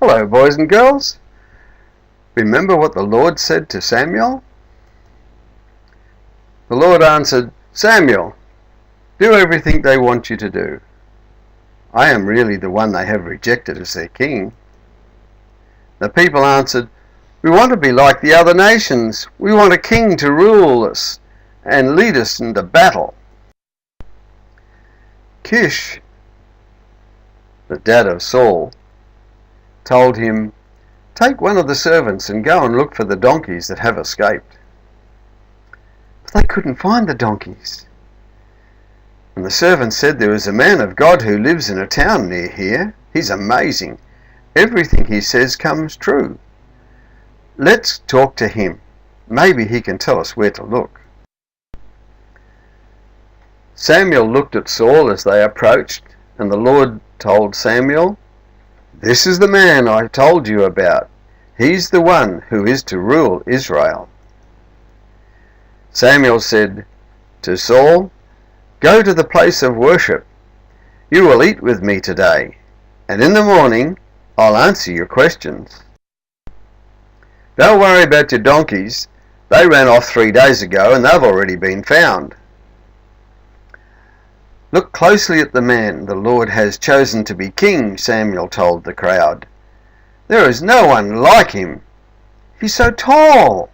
Hello, boys and girls. Remember what the Lord said to Samuel? The Lord answered, Samuel, do everything they want you to do. I am really the one they have rejected as their king. The people answered, we want to be like the other nations. We want a king to rule us and lead us into battle. Kish, the dad of Saul, told him, take one of the servants and go and look for the donkeys that have escaped. But they couldn't find the donkeys. And the servant said, there is a man of God who lives in a town near here. He's amazing. Everything he says comes true. Let's talk to him. Maybe he can tell us where to look. Samuel looked at Saul as they approached, and the Lord told Samuel, this is the man I told you about. He's the one who is to rule Israel. Samuel said to Saul, go to the place of worship. You will eat with me today, and in the morning I'll answer your questions. Don't worry about your donkeys. They ran off 3 days ago and they've already been found. Look closely at the man the Lord has chosen to be king, Samuel told the crowd. There is no one like him. He's so tall.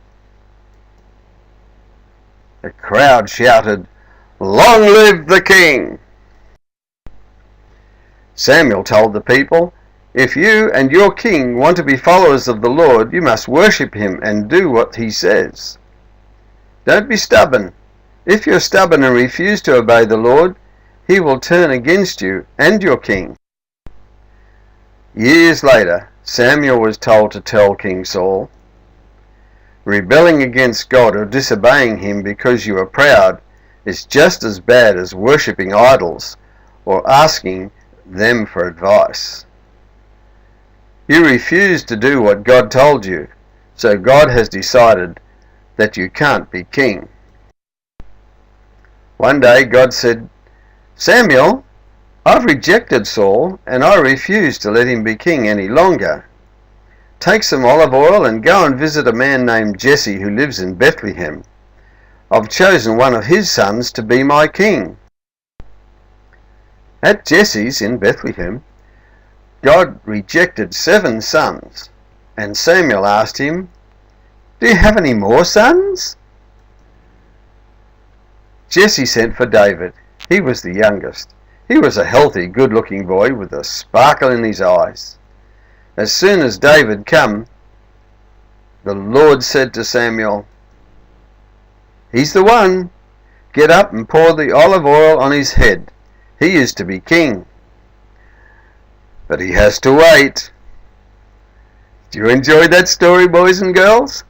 The crowd shouted, long live the king! Samuel told the people, if you and your king want to be followers of the Lord, you must worship him and do what he says. Don't be stubborn. If you're stubborn and refuse to obey the Lord, he will turn against you and your king. Years later, Samuel was told to tell King Saul, rebelling against God or disobeying him because you are proud is just as bad as worshipping idols or asking them for advice. You refused to do what God told you, so God has decided that you can't be king. One day God said, Samuel, I've rejected Saul and I refuse to let him be king any longer. Take some olive oil and go and visit a man named Jesse who lives in Bethlehem. I've chosen one of his sons to be my king. At Jesse's in Bethlehem, God rejected 7 sons, and Samuel asked him, do you have any more sons? Jesse sent for David. He was the youngest. He was a healthy, good-looking boy with a sparkle in his eyes. As soon as David came, the Lord said to Samuel, he's the one. Get up and pour the olive oil on his head. He is to be king. But he has to wait. Do you enjoy that story, boys and girls?